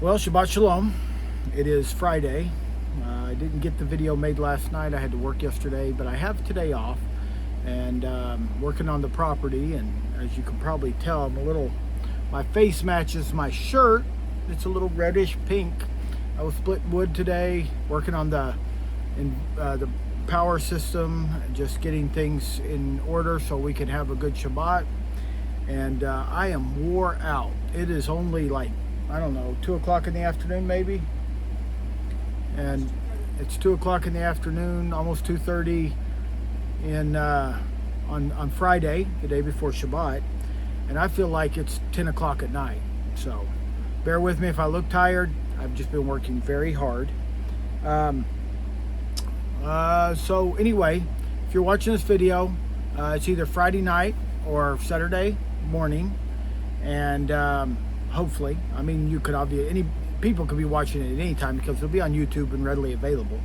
Well, Shabbat Shalom. It is Friday. I didn't get the video made last night. I had to work yesterday, but I have today off and working on the property. And as you can probably tell, my face matches my shirt. It's a little reddish pink. I was splitting wood today, working on the power system, just getting things in order so we can have a good Shabbat. And I am wore out. It is only like, I don't know, 2 o'clock in the afternoon maybe. And it's 2 o'clock in the afternoon, almost 2:30 on Friday, the day before Shabbat. And I feel like it's 10 o'clock at night. So bear with me if I look tired. I've just been working very hard. So anyway, if you're watching this video, it's either Friday night or Saturday morning. And hopefully, I mean, any people could be watching it at any time because it'll be on YouTube and readily available.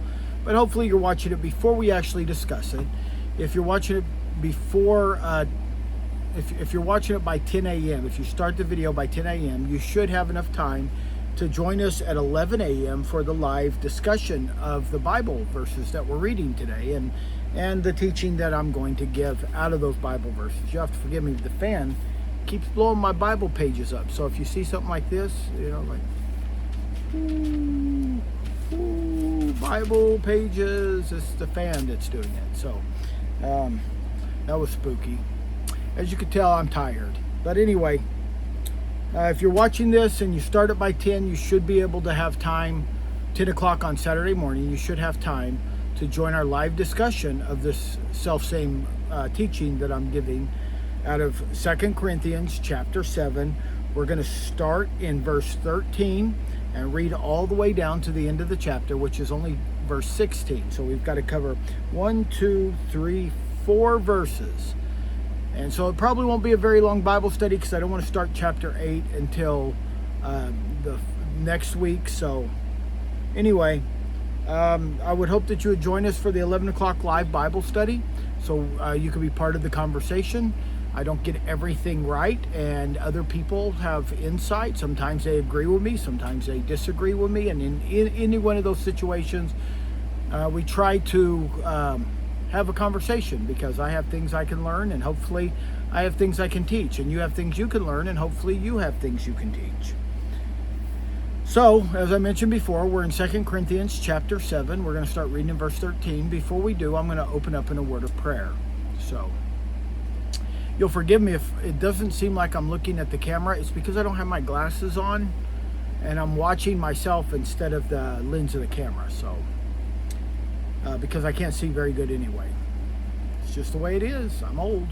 But hopefully you're watching it before we actually discuss it. If you're watching it before, if you're watching it by 10 a.m., if you start the video by 10 a.m., you should have enough time to join us at 11 a.m. for the live discussion of the Bible verses that we're reading today and the teaching that I'm going to give out of those Bible verses. You have to forgive me, the fan keeps blowing my Bible pages up. So if you see something like this, like Bible pages, it's the fan that's doing it. So that was spooky. As you can tell, I'm tired. But anyway, if you're watching this and you start it by 10, you should be able to have time, 10 o'clock on Saturday morning, you should have time to join our live discussion of this self-same teaching that I'm giving out of 2 Corinthians chapter 7. We're going to start in verse 13 and read all the way down to the end of the chapter, which is only verse 16. So we've got to cover 4 verses. And so it probably won't be a very long Bible study because I don't want to start chapter 8 until the next week. So anyway, I would hope that you would join us for the 11 o'clock live Bible study so you can be part of the conversation. I don't get everything right, and other people have insight. Sometimes they agree with me, sometimes they disagree with me, and in any one of those situations, we try to have a conversation because I have things I can learn, and hopefully I have things I can teach, and you have things you can learn, and hopefully you have things you can teach. So, as I mentioned before, we're in 2 Corinthians chapter 7. We're going to start reading in verse 13. Before we do, I'm going to open up in a word of prayer. So, you'll forgive me if it doesn't seem like I'm looking at the camera. It's because I don't have my glasses on and I'm watching myself instead of the lens of the camera. So, because I can't see very good anyway. It's just the way it is. I'm old.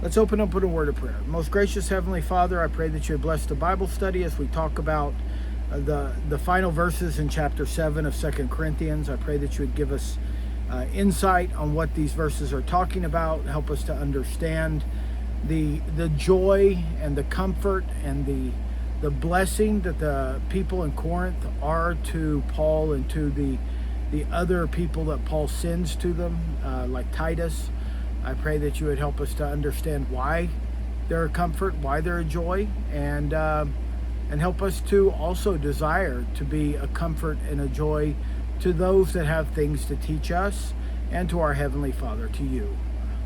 Let's open up with a word of prayer. Most gracious Heavenly Father, I pray that you would bless the Bible study as we talk about the final verses in chapter 7 of 2 Corinthians. I pray that you would give us insight on what these verses are talking about, help us to understand the joy and the comfort and the blessing that the people in Corinth are to Paul and to the other people that Paul sends to them, like Titus. I pray that you would help us to understand why they're a comfort, why they're a joy, and help us to also desire to be a comfort and a joy to those that have things to teach us, and to our Heavenly Father, to you.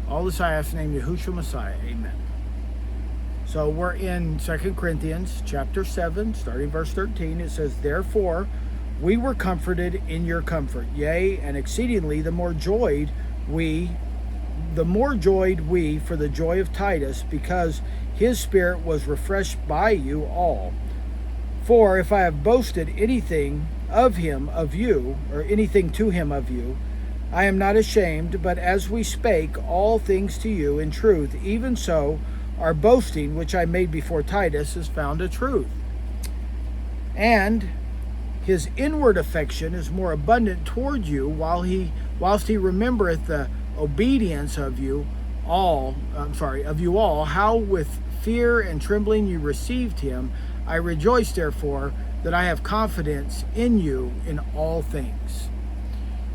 All this I ask in the name of Yahushua Messiah. Amen. So we're in 2 Corinthians chapter 7, starting verse 13. It says, "Therefore we were comforted in your comfort, yea, and exceedingly the more joyed we for the joy of Titus, because his spirit was refreshed by you all. For if I have boasted anything of him, of you, or anything to him of you, I am not ashamed, but as we spake all things to you in truth, even so our boasting which I made before Titus is found a truth. And his inward affection is more abundant toward you, whilst he remembereth the obedience of you all, how with fear and trembling you received him. I rejoice therefore that I have confidence in you in all things."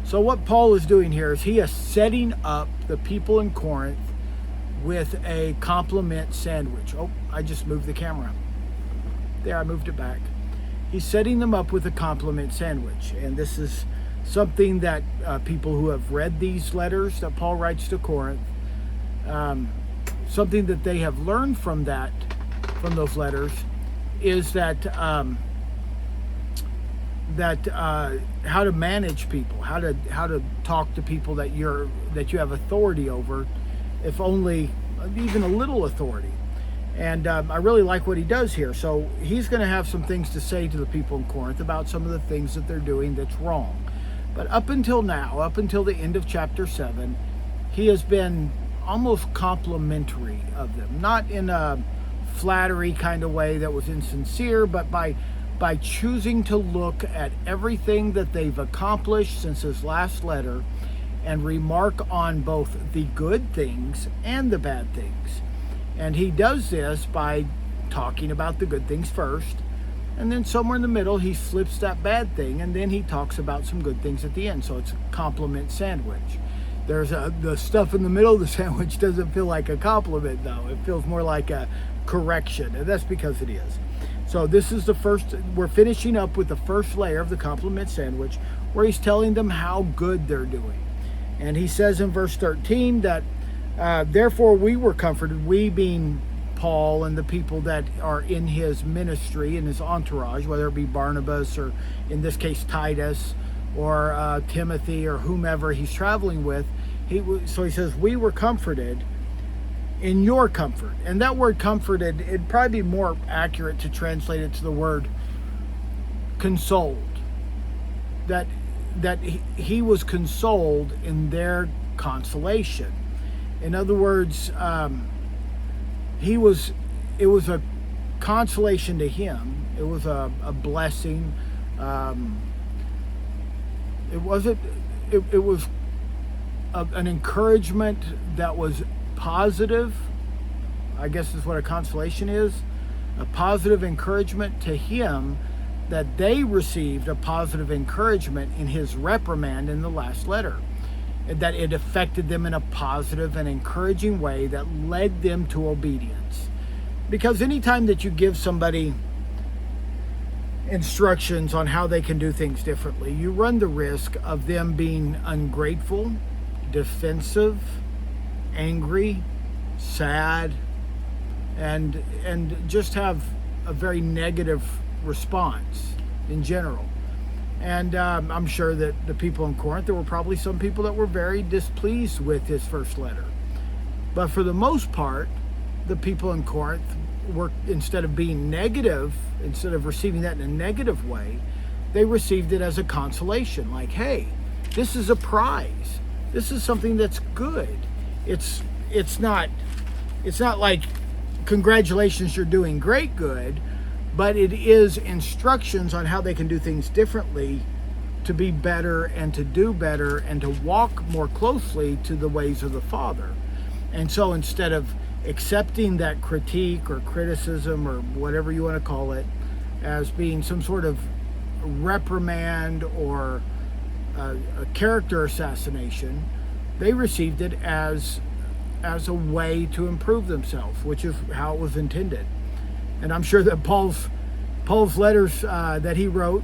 So what Paul is doing here is he is setting up the people in Corinth with a compliment sandwich. Oh, I just moved the camera. There, I moved it back. he's setting them up with a compliment sandwich. And this is something that people who have read these letters that Paul writes to Corinth, something that they have learned from those letters, is that how to manage people, how to talk to people that you have authority over, if only even a little authority. And I really like what he does here. So he's going to have some things to say to the people in Corinth about some of the things that they're doing that's wrong. But up until now, up until the end of chapter 7, he has been almost complimentary of them. Not in a flattery kind of way that was insincere, but by choosing to look at everything that they've accomplished since his last letter and remark on both the good things and the bad things. And he does this by talking about the good things first, and then somewhere in the middle he flips that bad thing, and then he talks about some good things at the end. So it's a compliment sandwich. There's the stuff in the middle of the sandwich doesn't feel like a compliment, though. It feels more like a correction, and that's because it is. So this is the first, we're finishing up with the first layer of the compliment sandwich, where he's telling them how good they're doing. And he says in verse 13 that therefore we were comforted, we being Paul and the people that are in his ministry, in his entourage, whether it be Barnabas or in this case Titus or Timothy or whomever he's traveling with. So he says, we were comforted in your comfort. And that word comforted, it'd probably be more accurate to translate it to the word consoled. That he was consoled in their consolation. In other words, it was a consolation to him. It was a blessing. It was an encouragement that was positive. I guess is what a consolation is. A positive encouragement to him, that they received a positive encouragement in his reprimand in the last letter. That it affected them in a positive and encouraging way that led them to obedience. Because anytime that you give somebody instructions on how they can do things differently, you run the risk of them being ungrateful, defensive, angry, sad, and just have a very negative response in general. And I'm sure that the people in Corinth, there were probably some people that were very displeased with his first letter. But for the most part, the people in Corinth were, instead of being negative, instead of receiving that in a negative way, they received it as a consolation. Like, hey, this is a prize. This is something that's good. It's not like, congratulations, you're doing great good. But it is instructions on how they can do things differently to be better and to do better and to walk more closely to the ways of the Father. And so instead of accepting that critique or criticism or whatever you want to call it as being some sort of reprimand or a character assassination, they received it as a way to improve themselves, which is how it was intended. And I'm sure that Paul's letters that he wrote,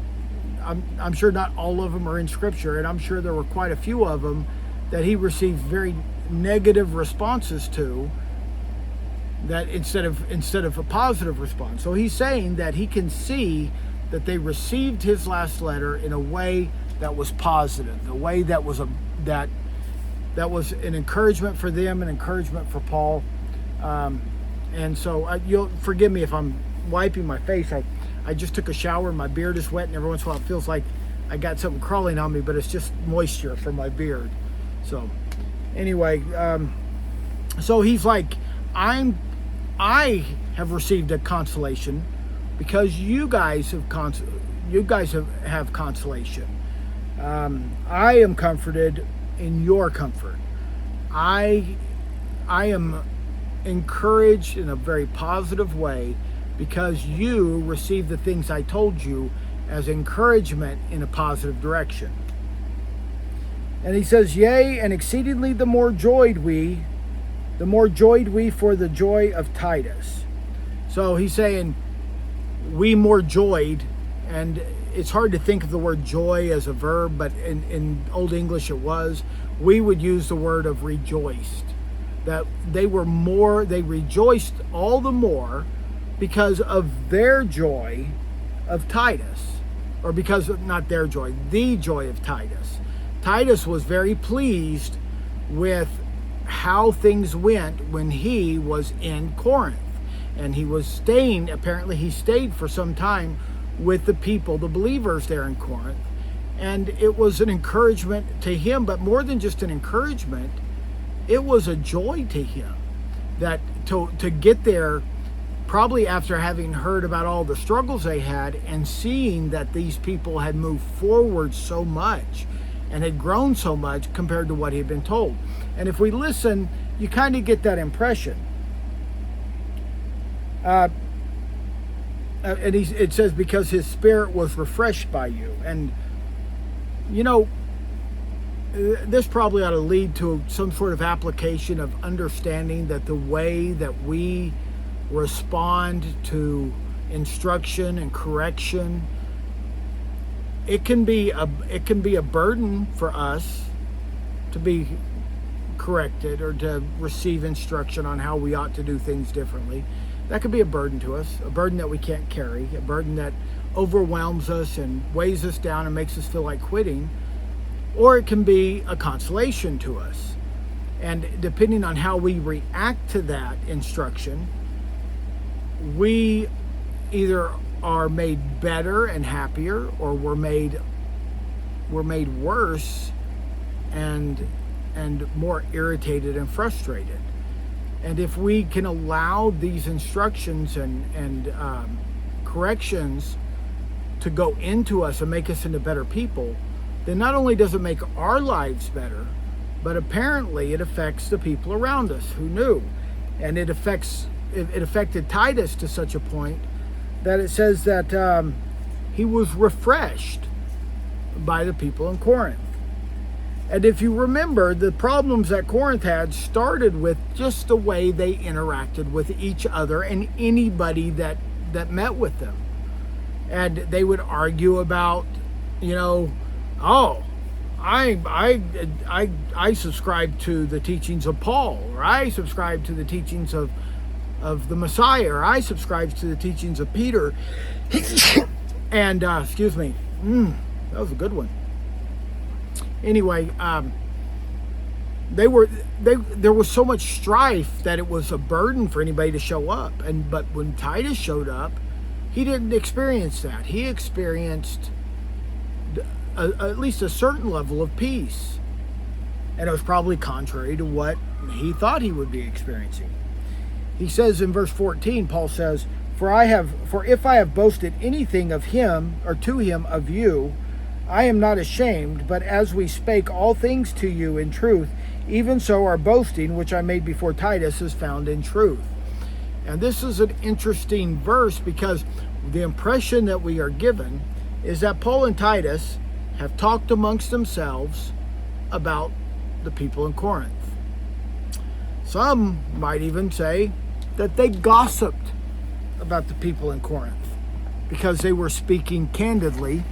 I'm sure not all of them are in Scripture, and I'm sure there were quite a few of them that he received very negative responses to, that instead of a positive response. So he's saying that he can see that they received his last letter in a way that was positive, a way that was that was an encouragement for them, an encouragement for Paul. And so you'll forgive me if I'm wiping my face. I just took a shower and my beard is wet, and every once in a while it feels like I got something crawling on me, but it's just moisture from my beard. So anyway, so he's like, I have received a consolation because you guys have consolation. I am comforted in your comfort. I am encouraged in a very positive way because you received the things I told you as encouragement in a positive direction. And he says, yea, and exceedingly the more joyed we for the joy of Titus. So he's saying we more joyed And it's hard to think of the word joy as a verb, but in Old English it was. We would use the word of rejoiced. That they rejoiced all the more because of their joy of Titus. Or because of, not their joy, the joy of Titus. Titus was very pleased with how things went when he was in Corinth. And he was staying, apparently he stayed for some time with the people, the believers there in Corinth. And it was an encouragement to him, but more than just an encouragement, it was a joy to him that to get there, probably after having heard about all the struggles they had and seeing that these people had moved forward so much and had grown so much compared to what he had been told. And if we listen, you kind of get that impression. And it says, because his spirit was refreshed by you. And, you know, this probably ought to lead to some sort of application of understanding that the way that we respond to instruction and correction, it can be a burden for us to be corrected or to receive instruction on how we ought to do things differently. That could be a burden to us, a burden that we can't carry, a burden that overwhelms us and weighs us down and makes us feel like quitting. Or it can be a consolation to us. And depending on how we react to that instruction, we either are made better and happier, or we're made worse and more irritated and frustrated. And if we can allow these instructions and corrections to go into us and make us into better people, then not only does it make our lives better, but apparently it affects the people around us who knew. And it affected Titus to such a point that it says that he was refreshed by the people in Corinth. And if you remember, the problems that Corinth had started with just the way they interacted with each other and anybody that met with them. And they would argue about, oh, I subscribe to the teachings of Paul, or I subscribe to the teachings of the Messiah, or I subscribe to the teachings of Peter. And excuse me, that was a good one. Anyway, there was so much strife that it was a burden for anybody to show up. But when Titus showed up, he didn't experience that. He experienced at least a certain level of peace, and it was probably contrary to what he thought he would be experiencing. He says in verse 14, Paul says, For if I have boasted anything of him or to him of you, I am not ashamed, but as we spake all things to you in truth, even so our boasting, which I made before Titus, is found in truth. And this is an interesting verse, because the impression that we are given is that Paul and Titus have talked amongst themselves about the people in Corinth. Some might even say that they gossiped about the people in Corinth because they were speaking candidly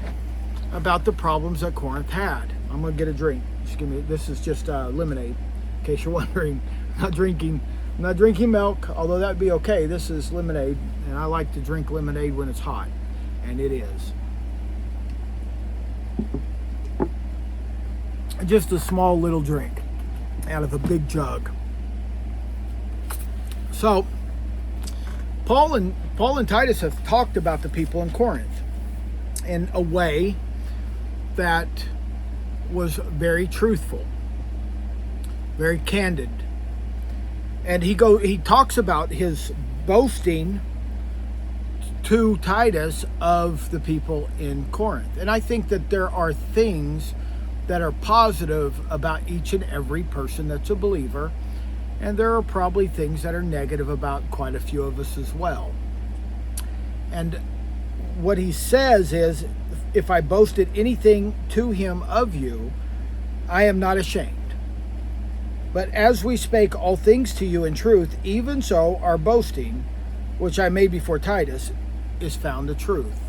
about the problems that Corinth had. I'm going to get a drink. This is just lemonade, in case you're wondering. I'm not drinking milk, although that'd be okay. This is lemonade, and I like to drink lemonade when it's hot, and it is. Just a small little drink out of a big jug. So, Paul and Titus have talked about the people in Corinth in a way that was very truthful, very candid. And he talks about his boasting to Titus of the people in Corinth. And I think that there are things that are positive about each and every person that's a believer, and there are probably things that are negative about quite a few of us as well. And what he says is, if I boasted anything to him of you, I am not ashamed. But as we spake all things to you in truth, even so our boasting, which I made before Titus, is found the truth.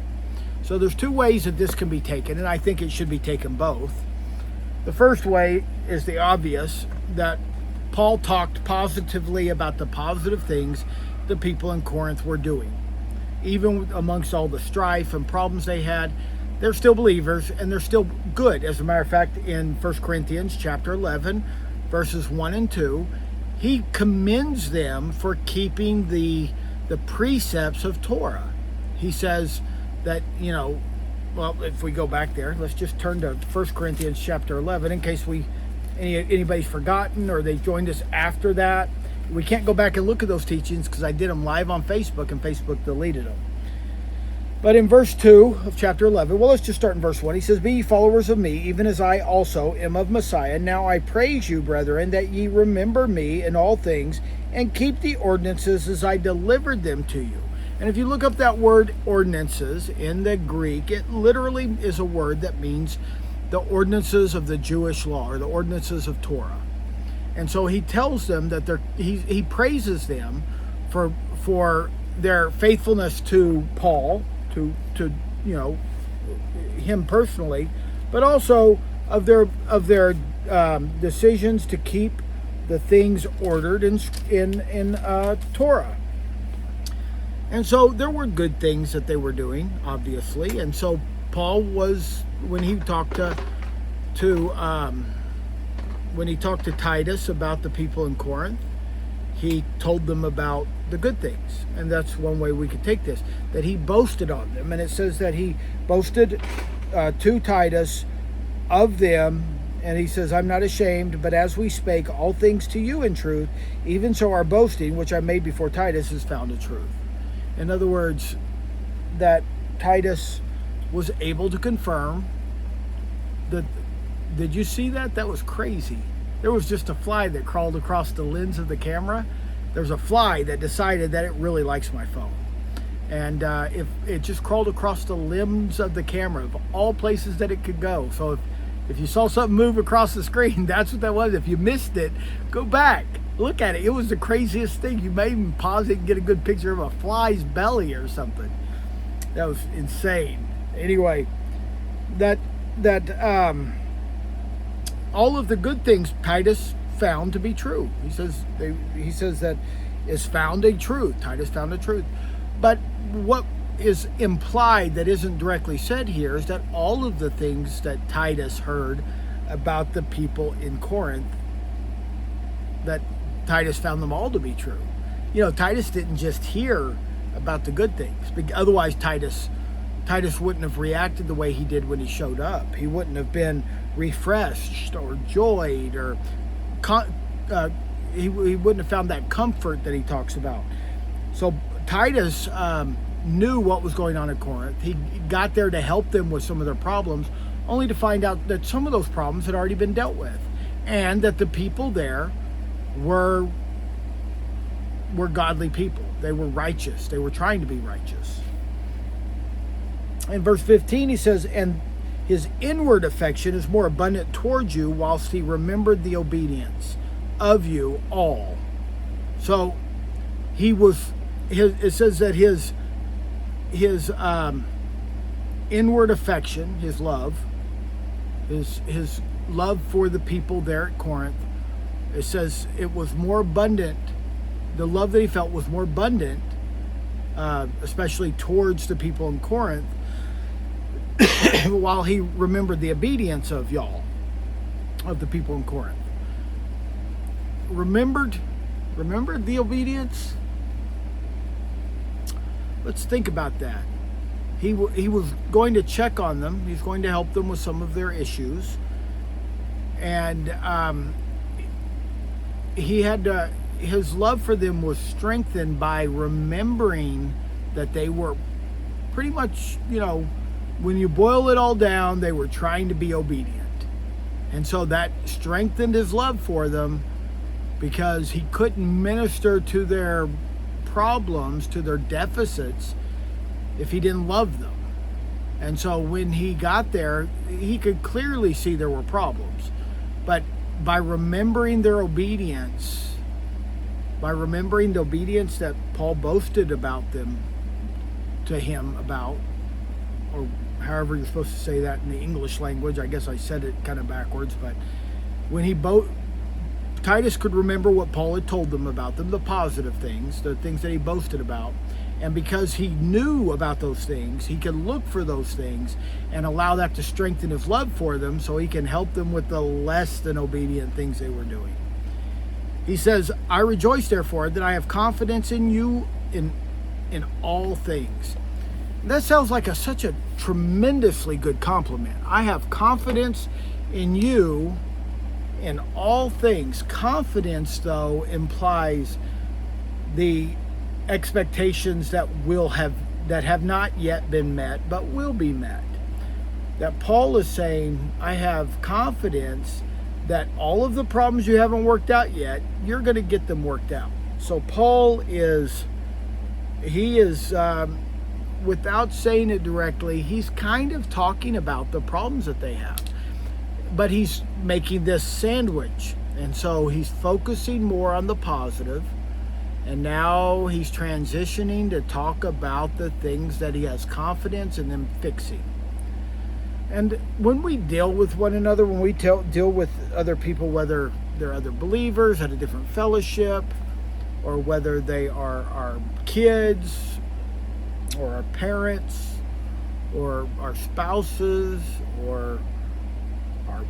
So there's two ways that this can be taken, and I think it should be taken both. The first way is the obvious, that Paul talked positively about the positive things the people in Corinth were doing. Even amongst all the strife and problems they had, they're still believers and they're still good. As a matter of fact, in 1 Corinthians chapter 11, verses 1 and 2, he commends them for keeping the precepts of Torah. He says that, well, if we go back there, let's just turn to 1 Corinthians chapter 11 in case anybody's forgotten or they joined us after that. We can't go back and look at those teachings because I did them live on Facebook and Facebook deleted them. But in verse 2 of chapter 11, well, let's just start in verse 1. He says, "Be ye followers of me, even as I also am of Messiah. Now I praise you, brethren, that ye remember me in all things, and keep the ordinances as I delivered them to you." And if you look up that word ordinances in the Greek, it literally is a word that means the ordinances of the Jewish law, or the ordinances of Torah. And so he tells them that he praises them for their faithfulness to Paul, to him personally, but also of their decisions to keep the things ordered in Torah. And so there were good things that they were doing, obviously. And so Paul was, when he talked to Titus about the people in Corinth, he told them about the good things. And that's one way we could take this, that he boasted on them. And it says that he boasted to Titus of them. And he says, "I'm not ashamed, but as we spake all things to you in truth, even so our boasting, which I made before Titus, is found in truth." In other words, that Titus was able to confirm that. Did you see that? That was crazy. There was just a fly that crawled across the lens of the camera. There's a fly that decided that it really likes my phone. And if it just crawled across the limbs of the camera, of all places that it could go. So if you saw something move across the screen, that's what that was. If you missed it, go back. Look at it. It was the craziest thing. You may even pause it and get a good picture of a fly's belly or something. That was insane. Anyway, all of the good things Titus found to be true. He says that is found a truth. Titus found a truth. But what is implied that isn't directly said here is that all of the things that Titus heard about the people in Corinth, that Titus found them all to be true. Titus didn't just hear about the good things. Otherwise, Titus wouldn't have reacted the way he did when he showed up. He wouldn't have been refreshed or joyed, or he wouldn't have found that comfort that he talks about. So Titus knew what was going on in Corinth. He got there to help them with some of their problems, only to find out that some of those problems had already been dealt with, and that the people there were godly people. They were righteous. They were trying to be righteous. In verse 15, he says, "And his inward affection is more abundant towards you, whilst he remembered the obedience of you all." So it says that his inward affection, his love for the people there at Corinth, it says it was more abundant. The love that he felt was more abundant, especially towards the people in Corinth, while he remembered the obedience of the people in Corinth. Remembered the obedience? Let's think about that. He was going to check on them. He's going to help them with some of their issues. And his love for them was strengthened by remembering that they were pretty much, when you boil it all down, they were trying to be obedient. And so that strengthened his love for them, because he couldn't minister to their problems, to their deficits, if he didn't love them. And so when he got there, he could clearly see there were problems. But by remembering their obedience, by remembering the obedience that Paul boasted about them to him about, or however you're supposed to say that in the English language. I guess I said it kind of backwards, but when Titus could remember what Paul had told them about them, the positive things, the things that he boasted about. And because he knew about those things, he could look for those things and allow that to strengthen his love for them so he can help them with the less than obedient things they were doing. He says, I rejoice, therefore, that I have confidence in you in all things. That sounds like such a tremendously good compliment. I have confidence in you in all things. Confidence, though, implies the expectations that have not yet been met, but will be met. That Paul is saying, I have confidence that all of the problems you haven't worked out yet, you're going to get them worked out. So Paul is, without saying it directly, he's kind of talking about the problems that they have. But he's making this sandwich. And so he's focusing more on the positive. And now he's transitioning to talk about the things that he has confidence in them fixing. And when we deal with one another, when we deal with other people, whether they're other believers at a different fellowship, or whether they are our kids, or our parents, or our spouses, or our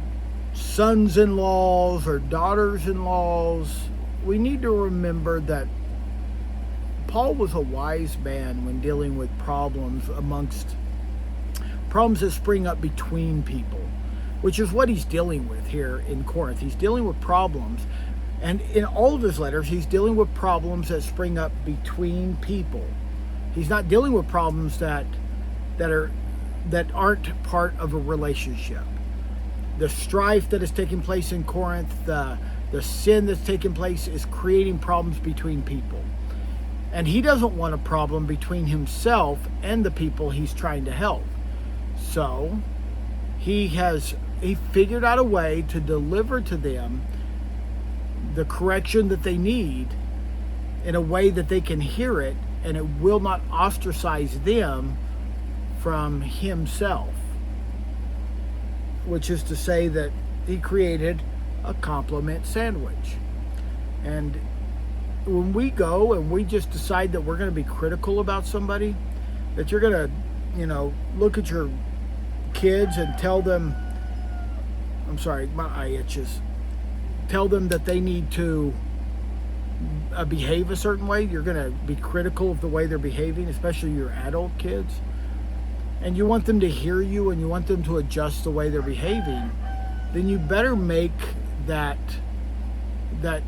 sons-in-laws, or daughters-in-laws, we need to remember that Paul was a wise man when dealing with problems that spring up between people, which is what he's dealing with here in Corinth. He's dealing with problems, and in all of his letters, he's dealing with problems that spring up between people. He's not dealing with problems that aren't part of a relationship. The strife that is taking place in Corinth, the sin that's taking place, is creating problems between people. And he doesn't want a problem between himself and the people he's trying to help. So he figured out a way to deliver to them the correction that they need in a way that they can hear it, and it will not ostracize them from himself. Which is to say that he created a compliment sandwich. And when we go and we just decide that we're going to be critical about somebody, that you're going to, look at your kids and tell them, I'm sorry, my eye itches, tell them that they need to behave a certain way. You're going to be critical of the way they're behaving, especially your adult kids. And you want them to hear you and you want them to adjust the way they're behaving, then you better make that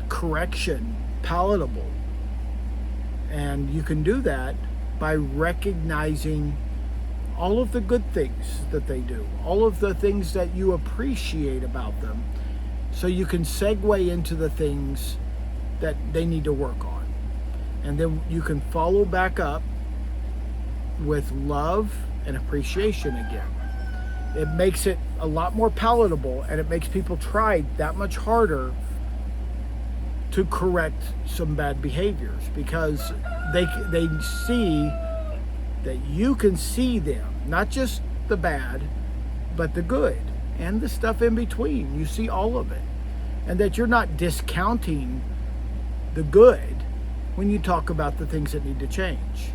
correction palatable. And you can do that by recognizing all of the good things that they do, all of the things that you appreciate about them, so you can segue into the things that they need to work on. And then you can follow back up with love and appreciation again. It makes it a lot more palatable, and it makes people try that much harder to correct some bad behaviors, because they see that you can see them, not just the bad, but the good and the stuff in between. You see all of it, and that you're not discounting the good when you talk about the things that need to change.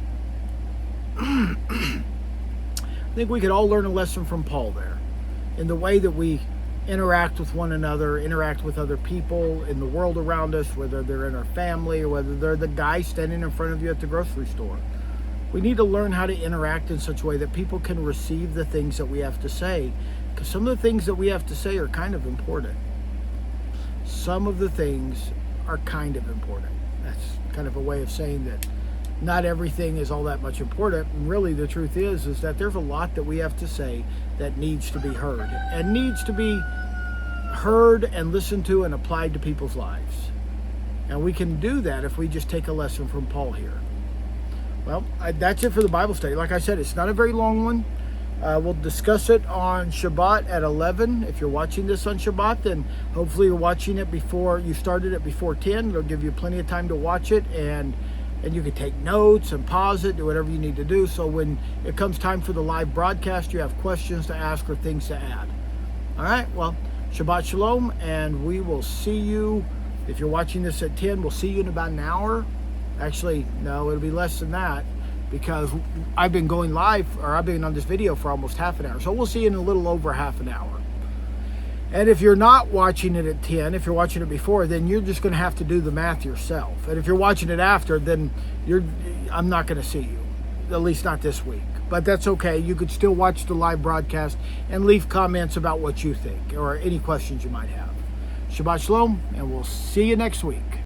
I think we could all learn a lesson from Paul there in the way that we interact with one another, interact with other people in the world around us, whether they're in our family or whether they're the guy standing in front of you at the grocery store. We need to learn how to interact in such a way that people can receive the things that we have to say, because some of the things that we have to say are kind of important. Some of the things are kind of important. That's kind of a way of saying that not everything is all that much important. And really the truth is that there's a lot that we have to say that needs to be heard, and needs to be heard and listened to and applied to people's lives. And we can do that if we just take a lesson from Paul here. Well, that's it for the Bible study. Like I said, it's not a very long one. We'll discuss it on Shabbat at 11. If you're watching this on Shabbat, then hopefully you're watching it before you started it before 10. It'll give you plenty of time to watch it and and you can take notes and pause it, do whatever you need to do. So when it comes time for the live broadcast, you have questions to ask or things to add. All right, well, Shabbat Shalom, and we will see you. If you're watching this at 10, we'll see you in about an hour. Actually, no, it'll be less than that, because I've been going live, or I've been on this video for almost half an hour. So we'll see you in a little over half an hour. And if you're not watching it at 10, if you're watching it before, then you're just going to have to do the math yourself. And if you're watching it after, then I'm not going to see you, at least not this week. But that's okay. You could still watch the live broadcast and leave comments about what you think or any questions you might have. Shabbat Shalom, and we'll see you next week.